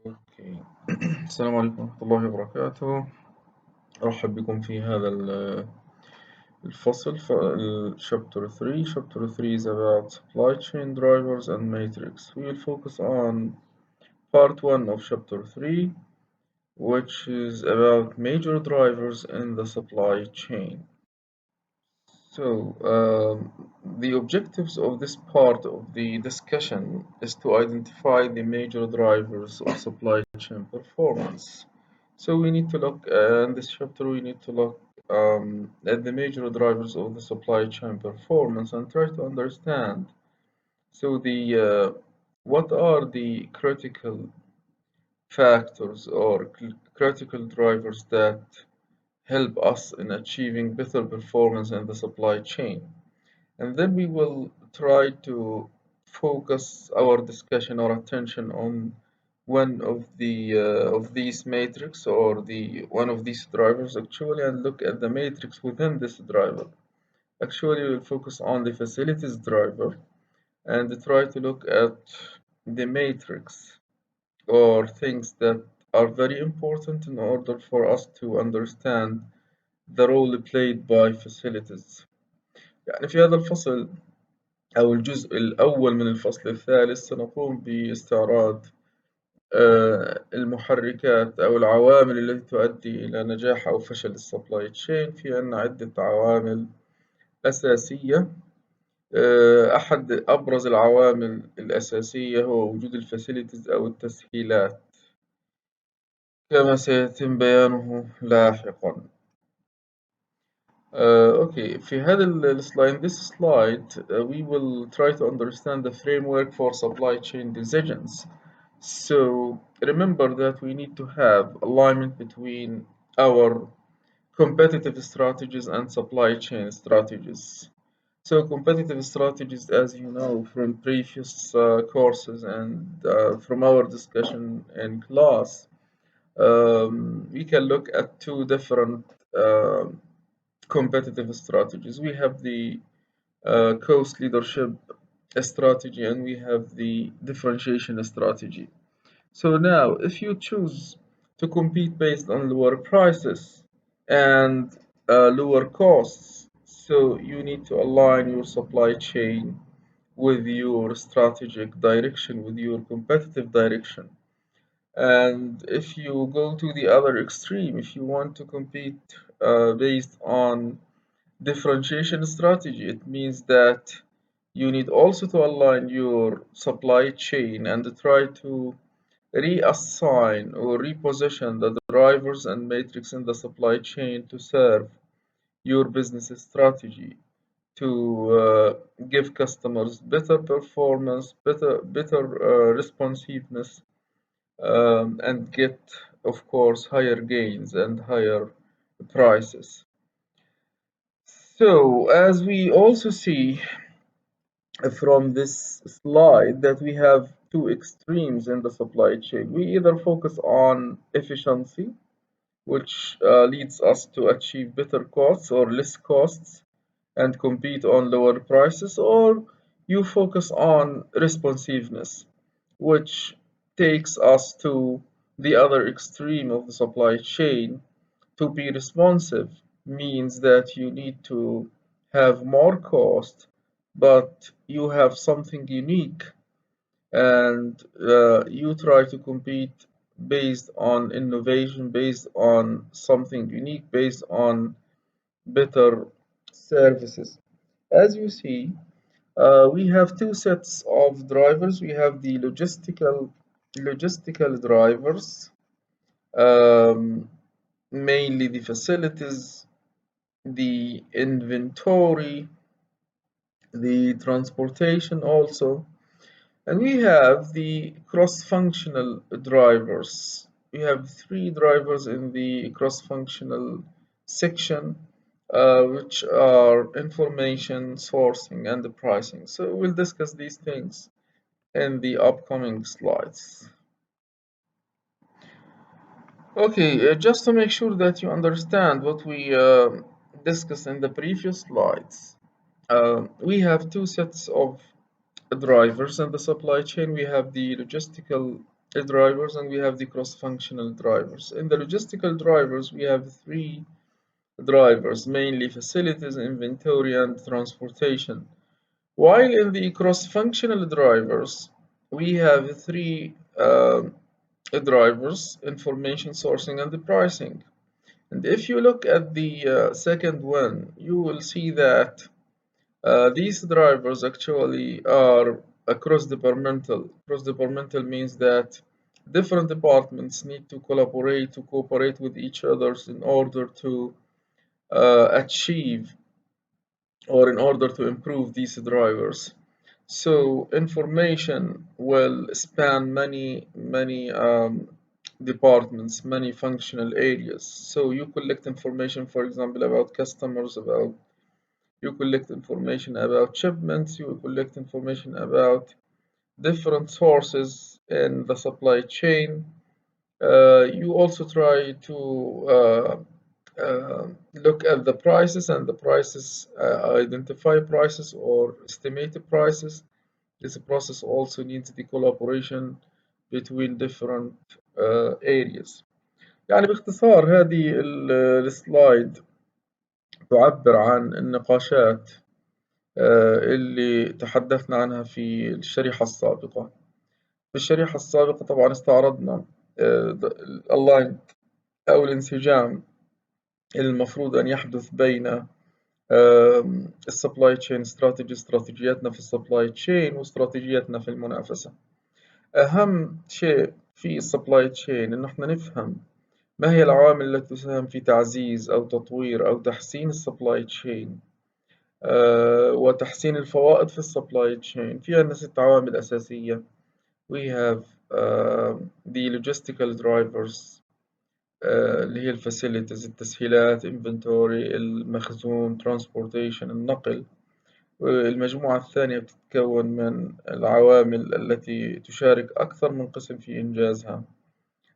اوكي. السلام عليكم ورحمة الله وبركاته. أرحب بكم في هذا الفصل chapter 3. Chapter 3 is about supply chain drivers and matrix. We will focus on part 1 of chapter 3, which is about major drivers in the supply chain. The objectives of this part of the discussion is to identify the major drivers of supply chain performance. So we need to look in this chapter. We need to look at the major drivers of the supply chain performance and try to understand. So the what are the critical factors or critical drivers that help us in achieving better performance in the supply chain. And then we will try to focus our discussion or attention on one of these matrix or the one of these drivers actually, and look at the matrix within this driver. Actually, we'll focus on the facilities driver and try to look at the matrix or things that are very important in order for us to understand the role played by facilities. يعني في هذا الفصل أو الجزء الأول من الفصل الثالث سنقوم باستعراض المحركات أو العوامل التي تؤدي إلى نجاح أو فشل السبلاي تشين. في عنا عدة عوامل أساسية. أحد أبرز العوامل الأساسية هو وجود الفاسيلتيز أو التسهيلات كما سيتم بيانه لاحقا. Okay, في هذا السلايد, this slide, we will try to understand the framework for supply chain decisions. So remember that we need to have alignment between our competitive strategies and supply chain strategies. So competitive strategies, as you know from previous courses and from our discussion in class, we can look at two different competitive strategies. We have the cost leadership strategy and we have the differentiation strategy. So now, if you choose to compete based on lower prices and lower costs, so you need to align your supply chain with your strategic direction, with your competitive direction. And if you go to the other extreme, if you want to compete based on differentiation strategy, it means that you need also to align your supply chain and try to reassign or reposition the drivers and matrix in the supply chain to serve your business strategy, to give customers better performance, better responsiveness, and get, of course, higher gains and higher prices. So, as we also see from this slide, that we have two extremes in the supply chain. We either focus on efficiency, which leads us to achieve better costs or less costs and compete on lower prices, or you focus on responsiveness, which takes us to the other extreme of the supply chain. To be responsive means that you need to have more cost, but you have something unique and you try to compete based on innovation, based on something unique, based on better services. As you see, we have two sets of drivers. We have the logistical drivers, um, mainly the facilities, the inventory, the transportation also. And we have the cross-functional drivers. We have three drivers in the cross-functional section, which are information, sourcing, and the pricing. So we'll discuss these things in the upcoming slides. Okay, just to make sure that you understand what we discussed in the previous slides, we have two sets of drivers in the supply chain. We have the logistical drivers and we have the cross-functional drivers. In the logistical drivers, we have three drivers, mainly facilities, inventory, and transportation. While in the cross-functional drivers, we have three drivers, information sourcing and the pricing. And if you look at the second one, you will see that these drivers actually are cross-departmental. Cross-departmental means that different departments need to collaborate, to cooperate with each other in order to achieve or in order to improve these drivers. So information will span many departments, many functional areas. So you collect information, for example, about customers, about you collect information about shipments, you collect information about different sources in the supply chain. You also try to look at the prices and the prices, identify prices or estimated prices. This process also needs the collaboration between different areas. يعني باختصار هذه السلايد تعبر عن النقاشات اللي تحدثنا عنها في الشريحة السابقة. في الشريحة السابقة طبعا استعرضنا اللاين أو الانسجام المفروض أن يحدث بين السبلاي تشين استراتيجي، استراتيجياتنا في السبلاي تشين واستراتيجياتنا في المنافسة. أهم شيء في السبلاي تشين إنه إحنا نفهم ما هي العوامل التي تساهم في تعزيز أو تطوير أو تحسين السبلاي تشين وتحسين الفوائد في السبلاي تشين. في عندنا 6 عوامل أساسية. We have the logistical drivers اللي هي الفاسيلتيز، التسهيلات، inventory، المخزون، transportation، النقل. المجموعة الثانية بتتكون من العوامل التي تشارك أكثر من قسم في إنجازها،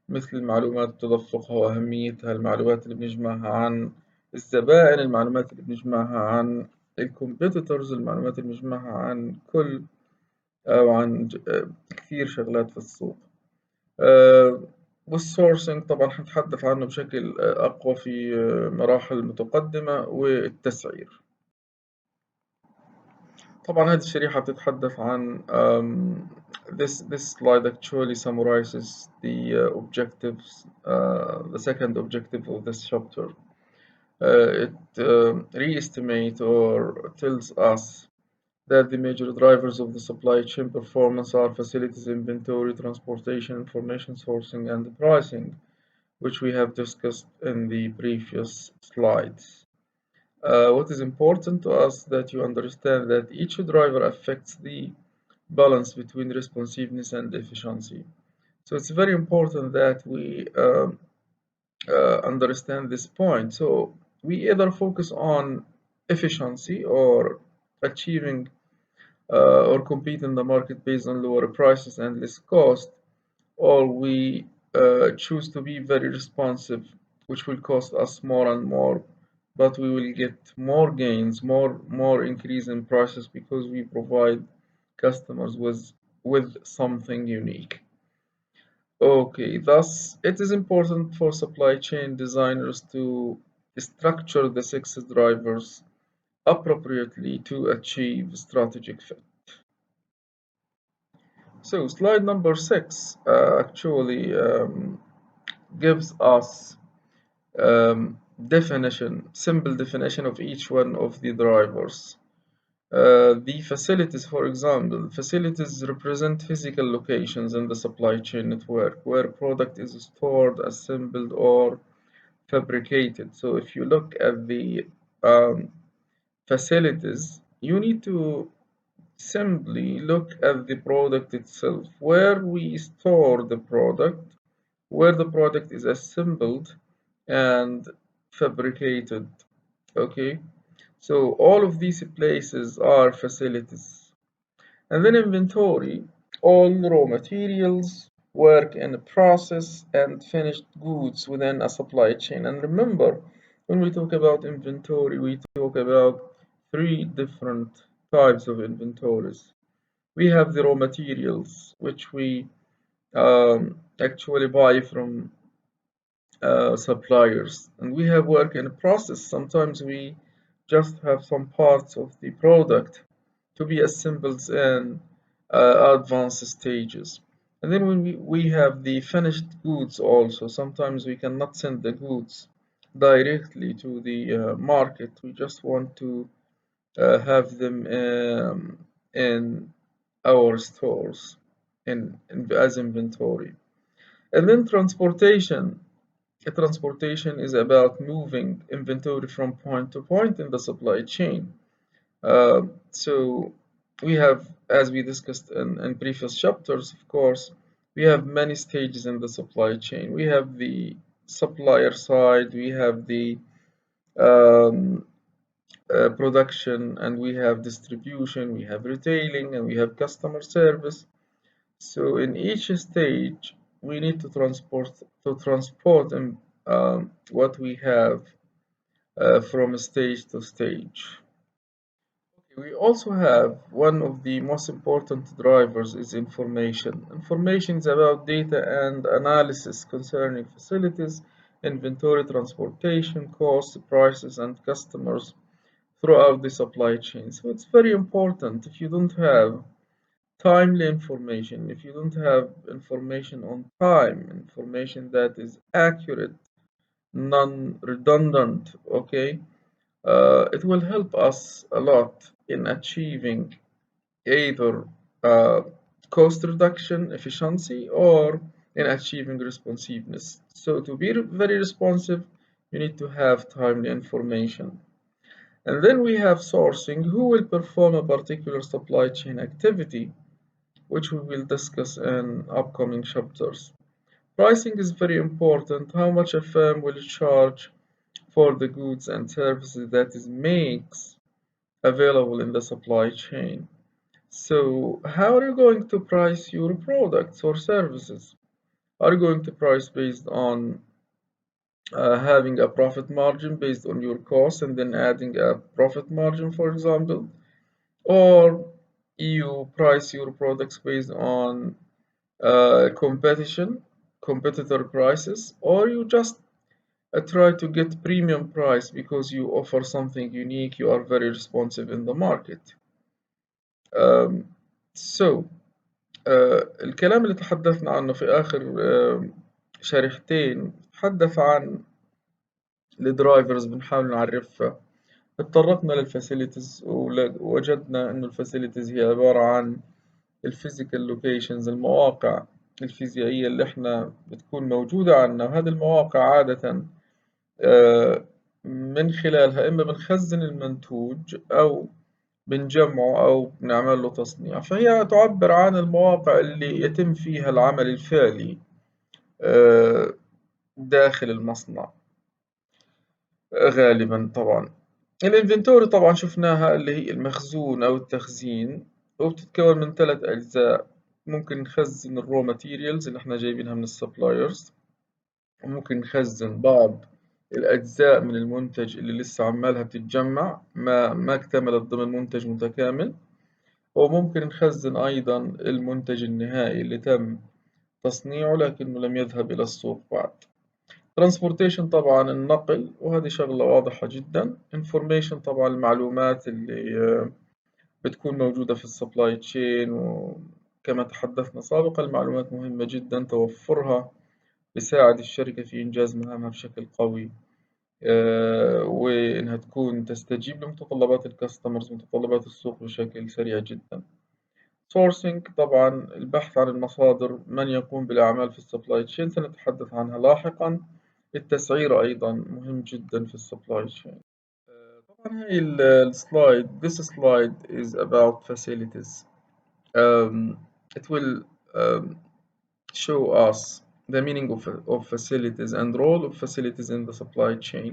مثل المعلومات تدفقها وأهميتها، المعلومات اللي بنجمعها عن الزبائن، المعلومات اللي بنجمعها عن الكومبيتيتورز، المعلومات اللي بنجمعها عن كل أو عن كثير شغلات في السوق. والسورسنج طبعا هنتحدث عنه بشكل أقوى في مراحل متقدمة، والتسعير. طبعا هذه الشريحة بتتحدث عن this slide actually summarizes the objectives, the second objective of this chapter. It re-estimates or tells us that the major drivers of the supply chain performance are facilities, inventory, transportation, information sourcing, and pricing, which we have discussed in the previous slides. What is important to us that you understand that each driver affects the balance between responsiveness and efficiency. So it's very important that we understand this point. So we either focus on efficiency or achieving or compete in the market based on lower prices and less cost, or we choose to be very responsive, which will cost us more and more, but we will get more gains, more increase in prices because we provide customers with something unique. Okay, thus it is important for supply chain designers to structure the 6 drivers appropriately to achieve strategic fit. So slide number 6 actually gives us simple definition of each one of the drivers. The facilities, for example, facilities represent physical locations in the supply chain network where product is stored, assembled, or fabricated. So if you look at the facilities, you need to simply look at the product itself, where we store the product, where the product is assembled and fabricated. Okay, so all of these places are facilities. And then inventory, all raw materials, work in process, and finished goods within a supply chain. And remember, when we talk about inventory, we talk about 3 different types of inventories. We have the raw materials, which we actually buy from suppliers, and we have work in process. Sometimes we just have some parts of the product to be assembled in advanced stages. And then when we have the finished goods also, sometimes we cannot send the goods directly to the market. We just want to have them in our stores as inventory. And then transportation. Transportation is about moving inventory from point to point in the supply chain. So we have, as we discussed in previous chapters, of course, we have many stages in the supply chain. We have the supplier side, we have the um, production, and we have distribution, we have retailing, and we have customer service. So in each stage, we need to transport what we have from stage to stage. We also have one of the most important drivers is information. Information is about data and analysis concerning facilities, inventory, transportation, costs, prices, and customers throughout the supply chain. So it's very important. If you don't have timely information, if you don't have information on time, information that is accurate, non-redundant, okay, it will help us a lot in achieving either uh, cost reduction, efficiency, or in achieving responsiveness. So to be very responsive, you need to have timely information. And then we have sourcing, who will perform a particular supply chain activity, which we will discuss in upcoming chapters. Pricing is very important. How much a firm will charge for the goods and services that it makes available in the supply chain. So, how are you going to price your products or services? Are you going to price based on having a profit margin based on your cost and then adding a profit margin, for example? Or you price your products based on competitor prices, or you just try to get premium price because you offer something unique, you are very responsive in the market. um, so الكلام اللي تحدثنا عنه في آخر شريحتين تحدث عن الدرايفرز بنحاول نعرفها. اتطرقنا للفاسيلتيز ووجدنا إنه الفاسيلتيز هي عبارة عن الفيزيكال لوكيشنز، المواقع الفيزيائية اللي احنا بتكون موجودة عنا، وهذه المواقع عادة من خلالها إما بنخزن المنتوج أو بنجمعه أو بنعمل له تصنيع، فهي تعبر عن المواقع اللي يتم فيها العمل الفعلي آه، داخل المصنع غالبا. طبعا الانفنتوري طبعا شفناها اللي هي المخزون أو التخزين، وبتتكون من 3 أجزاء. ممكن نخزن الرو ماتيريالز اللي احنا جايبينها من السبلايرز، وممكن نخزن بعض الأجزاء من المنتج اللي لسه عمالها بتتجمع ما اكتملت ضمن منتج متكامل، وممكن نخزن أيضا المنتج النهائي اللي تم تصنيعه لكنه لم يذهب إلى السوق بعد. Transportation طبعا النقل، وهذه شغلة واضحة جدا. Information طبعا المعلومات اللي بتكون موجودة في السبلاي تشين، وكما تحدثنا سابقا المعلومات مهمة جدا، توفرها بيساعد الشركة في إنجاز مهامها بشكل قوي، وإنها تكون تستجيب لمتطلبات الكاستمرز، متطلبات السوق بشكل سريع جدا. Sourcing طبعا البحث عن المصادر، من يقوم بالأعمال في السبلاي تشين سنتحدث عنها لاحقا. التسعير أيضا مهم جدا في السبلاي تشين. طبعا هاي السلايد this slide is about facilities. It will show us the meaning of facilities and role of facilities in the supply chain.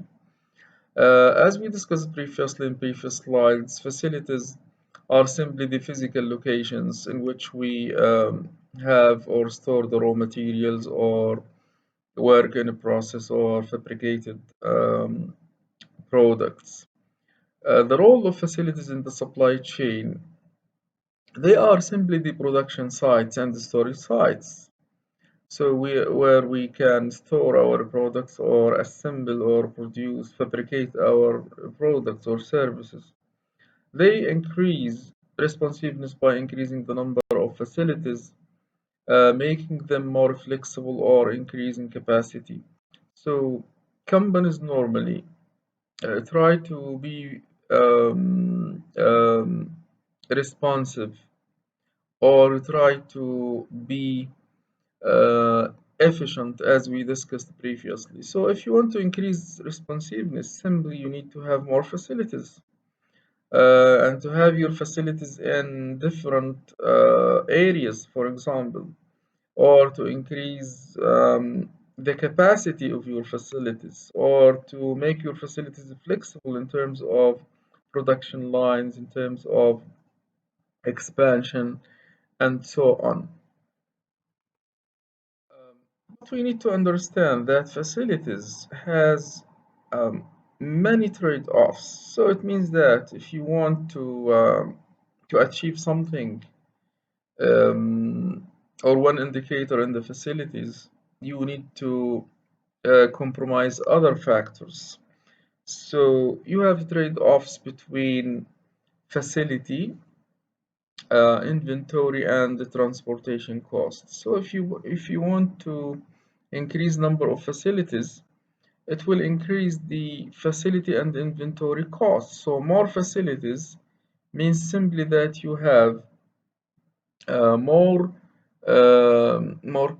As we discussed previously in previous slides, facilities are simply the physical locations in which we have or store the raw materials or work in a process or fabricated products. The role of facilities in the supply chain, they are simply the production sites and the storage sites. So where we can store our products or assemble or produce, fabricate our products or services. They increase responsiveness by increasing the number of facilities, making them more flexible or increasing capacity. So companies normally try to be responsive or try to be uh, efficient as we discussed previously. So if you want to increase responsiveness, simply you need to have more facilities and to have your facilities in different areas, for example, or to increase the capacity of your facilities, or to make your facilities flexible in terms of production lines, in terms of expansion, and so on. But we need to understand that facilities has many trade-offs. So it means that if you want to achieve something um, or one indicator in the facilities, you need to compromise other factors. So you have trade-offs between facility, inventory, and the transportation costs. So if you want to increase number of facilities, it will increase the facility and inventory costs. So more facilities means simply that you have more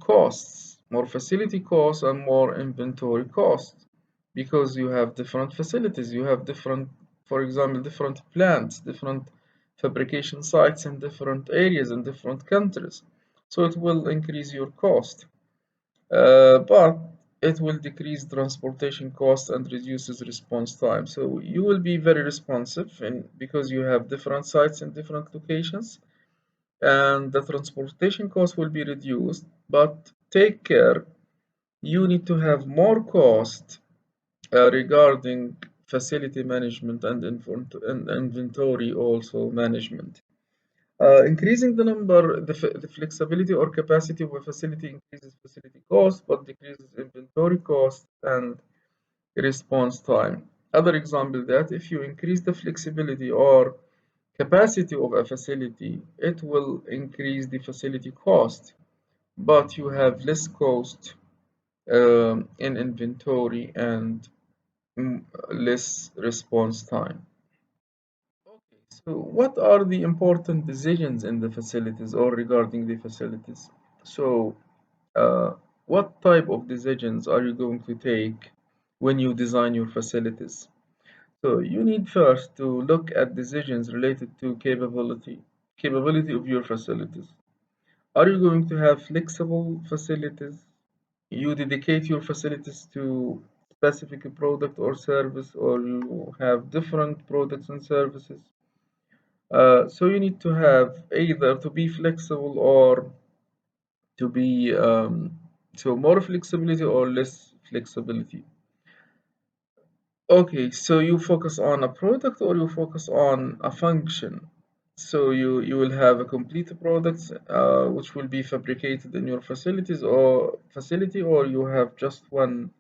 costs, more facility costs, and more inventory costs because you have different facilities. You have different, for example, different plants, different fabrication sites in different areas in different countries. So it will increase your cost, but it will decrease transportation costs and reduces response time. So you will be very responsive, and because you have different sites in different locations, and the transportation cost will be reduced. But take care, you need to have more cost regarding facility management and inventory also management. Increasing the number, the flexibility or capacity of a facility increases facility cost but decreases inventory cost and response time. Other example that if you increase the flexibility or capacity of a facility, it will increase the facility cost, but you have less cost in inventory and less response time. Okay, so what are the important decisions in the facilities or regarding the facilities? So, uh, what type of decisions are you going to take when you design your facilities? So you need first to look at decisions related to capability of your facilities. Are you going to have flexible facilities? You dedicate your facilities to specific product or service, or you have different products and services. So you need to have either to be flexible or to be so more flexibility or less flexibility. Okay, so you focus on a product or you focus on a function. So you will have a complete product which will be fabricated in your facility, or you have just one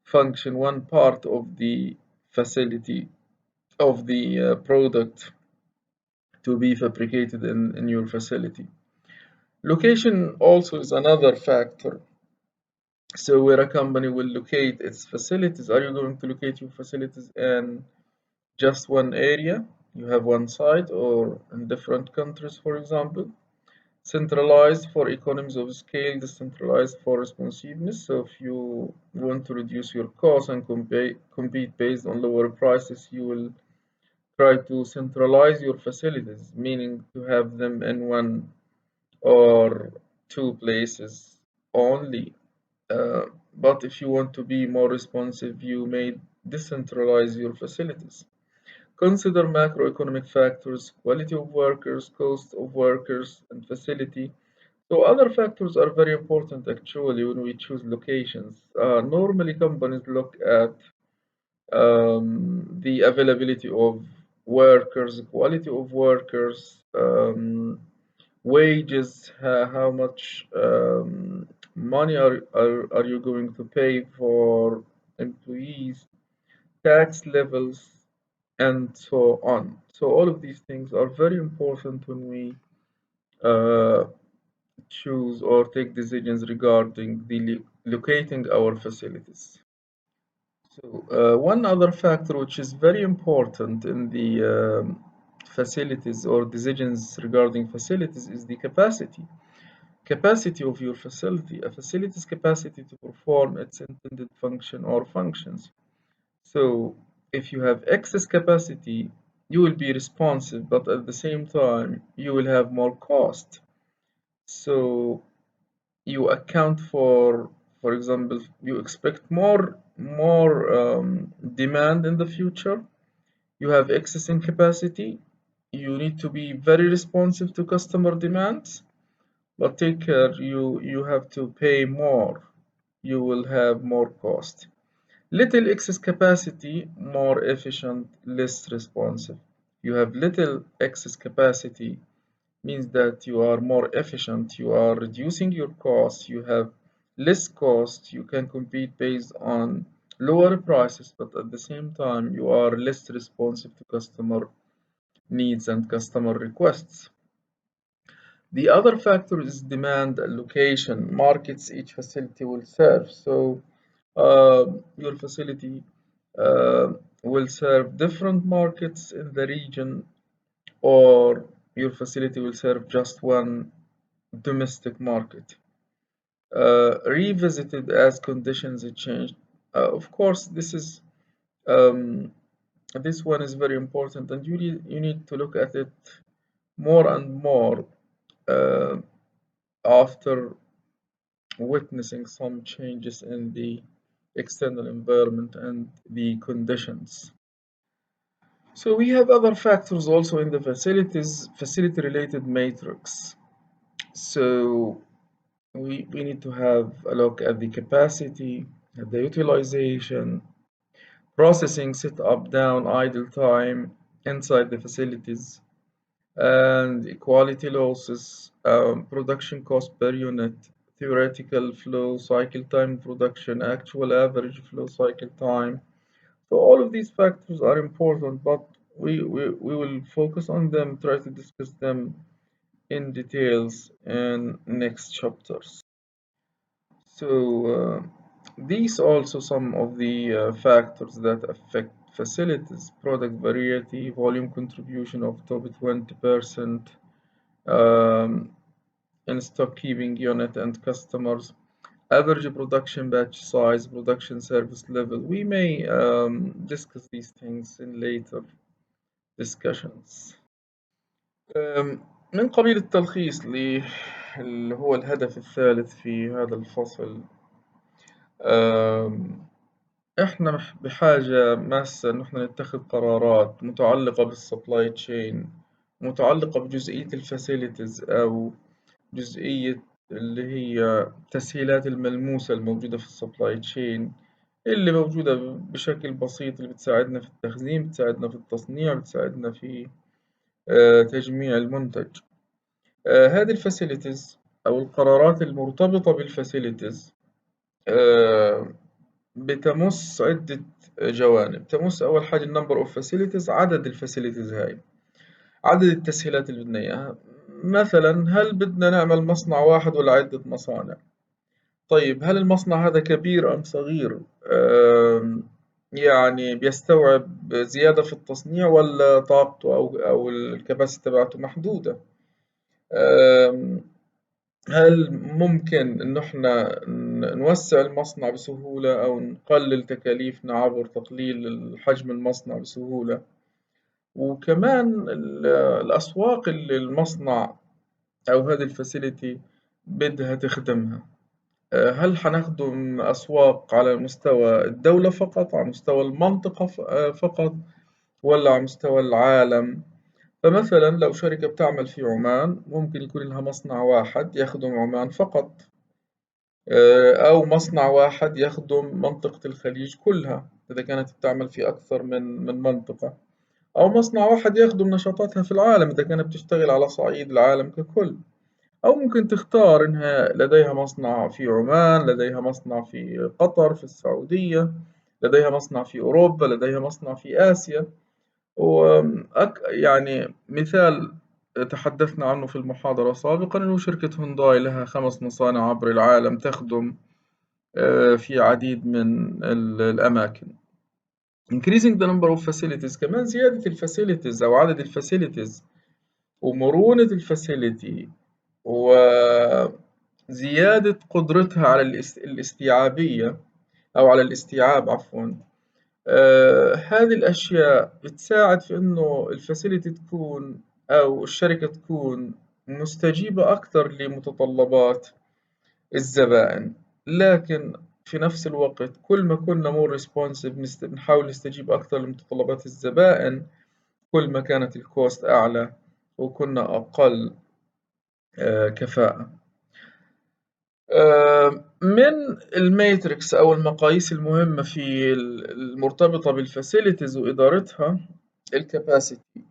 function, one part of the facility of the product to be fabricated in your facility. Location also is another factor. So where a company will locate its facilities, are you going to locate your facilities in just one area? You have one site, or in different countries, for example. Centralized for economies of scale, decentralized for responsiveness. So if you want to reduce your costs and compete based on lower prices, you will try to centralize your facilities, meaning to have them in one or two places only. Uh, but if you want to be more responsive, you may decentralize your facilities. Consider macroeconomic factors, quality of workers, cost of workers, and facility. So other factors are very important actually when we choose locations. Normally companies look at the availability of workers, quality of workers, wages, how much money are you going to pay for employees, tax levels, and so on. So all of these things are very important when we uh, choose or take decisions regarding the locating our facilities. So one other factor which is very important in the facilities or decisions regarding facilities is the capacity of your facility, a facility's capacity to perform its intended function or functions. So if you have excess capacity, you will be responsive, but at the same time, you will have more cost. So you account for example, you expect more demand in the future. You have excess in capacity. You need to be very responsive to customer demands, but take care, you have to pay more. You will have more cost. Little excess capacity, more efficient, less responsive. You have little excess capacity means that you are more efficient, you are reducing your costs, you have less cost, you can compete based on lower prices, but at the same time, you are less responsive to customer needs and customer requests. The other factor is demand allocation, markets each facility will serve. So your facility uh, will serve different markets in the region, or your facility will serve just one domestic market, revisited as conditions change. Of course, um, this one is very important, and you need to look at it more and more uh, after witnessing some changes in the external environment and the conditions. So we have other factors also in the facility related matrix. So we need to have a look at the capacity, at the utilization, processing, set up, down, idle time inside the facilities, and quality losses, production cost per unit, theoretical flow cycle time production, actual average flow cycle time. So all of these factors are important, but we will focus on them, try to discuss them in details in next chapters. So these also some of the factors that affect facilities: product variety, volume contribution of top 20%, um, in stock keeping unit and customers, average production batch size, production service level. We may discuss these things in later discussions. من قبيل التلخيص اللي هو الهدف الثالث في هذا الفصل. أم، إحنا بحاجة ماسة إن إحنا نتخذ قرارات متعلقة بالسبلاي تشين، متعلقة بجزئية الفاسيلتيز أو جزئية اللي هي التسهيلات الملموسة الموجودة في السبلاي تشين، اللي موجودة بشكل بسيط، اللي بتساعدنا في التخزين، بتساعدنا في التصنيع، بتساعدنا في تجميع المنتج. هذه الفاسيلتيز أو القرارات المرتبطة بالفاسيلتيز بتمس عدة جوانب. تمس أول حاجة النمبر أوف فاسيلتيز، عدد الفاسيلتيز هاي، عدد التسهيلات اللي بدنا إياها. مثلا هل بدنا نعمل مصنع واحد ولا عدة مصانع؟ طيب هل المصنع هذا كبير أم صغير؟ يعني بيستوعب زيادة في التصنيع ولا طاقته أو الكباسيتي تبعته محدودة؟ هل ممكن إن إحنا نوسع المصنع بسهولة أو نقلل تكاليفنا عبر تقليل حجم المصنع بسهولة؟ وكمان الأسواق اللي المصنع أو هذه الفاسيلتي بدها تخدمها، هل حنخدم أسواق على مستوى الدولة فقط، على مستوى المنطقة فقط، ولا على مستوى العالم؟ فمثلا لو شركة بتعمل في عمان ممكن يكون لها مصنع واحد يخدم عمان فقط، أو مصنع واحد يخدم منطقة الخليج كلها إذا كانت بتعمل في أكثر من منطقة، أو مصنع واحد يخدم نشاطاتها في العالم إذا كانت بتشتغل على صعيد العالم ككل، أو ممكن تختار إنها لديها مصنع في عمان، لديها مصنع في قطر، في السعودية، لديها مصنع في أوروبا، لديها مصنع في آسيا. يعني مثال تحدثنا عنه في المحاضرة سابقا، أنه شركة هونداي لها 5 مصانع عبر العالم تخدم في عديد من الأماكن. increasing the number of facilities، كمان زيادة الفاسيلتيز أو عدد الفاسيلتيز ومرونة الفاسيلتي وزيادة قدرتها على الاستيعابية أو على الاستيعاب عفوا. هذه الأشياء بتساعد في إنه الفاسيلتي تكون أو الشركة تكون مستجيبة أكثر لمتطلبات الزبائن. لكن في نفس الوقت كل ما كنا more responsive نحاول نستجيب أكثر لمتطلبات الزبائن، كل ما كانت الكوست أعلى وكنا أقل كفاءة. من الماتريكس أو المقاييس المهمة في المرتبطة بالفاسيلتيز وإدارتها، الكاباسيتي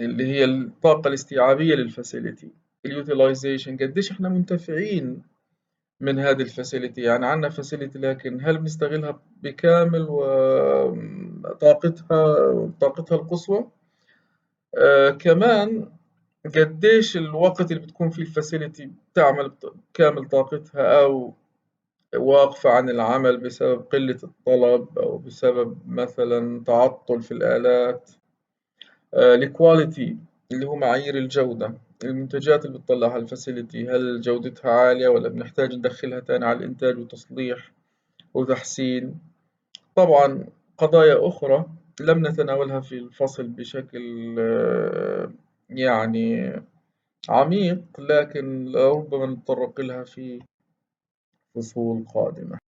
اللي هي الطاقة الاستيعابية للفاسيلتي، اليوتيلايزيشن قديش احنا منتفعين من هذه الفاسيلتي، يعني عندنا فاسيلتي لكن هل بنستغلها بكامل طاقتها القصوى. كمان قديش الوقت اللي بتكون فيه الفاسيلتي بتعمل بكامل طاقتها أو واقفة عن العمل بسبب قلة الطلب أو بسبب مثلا تعطل في الآلات. الكواليتي اللي هو معايير الجودة، المنتجات اللي بتطلعها الفاسيلتي هل جودتها عالية ولا بنحتاج ندخلها تاني على الإنتاج وتصليح وتحسين. طبعا قضايا أخرى لم نتناولها في الفصل بشكل يعني عميق، لكن ربما نتطرق لها في فصول قادمة.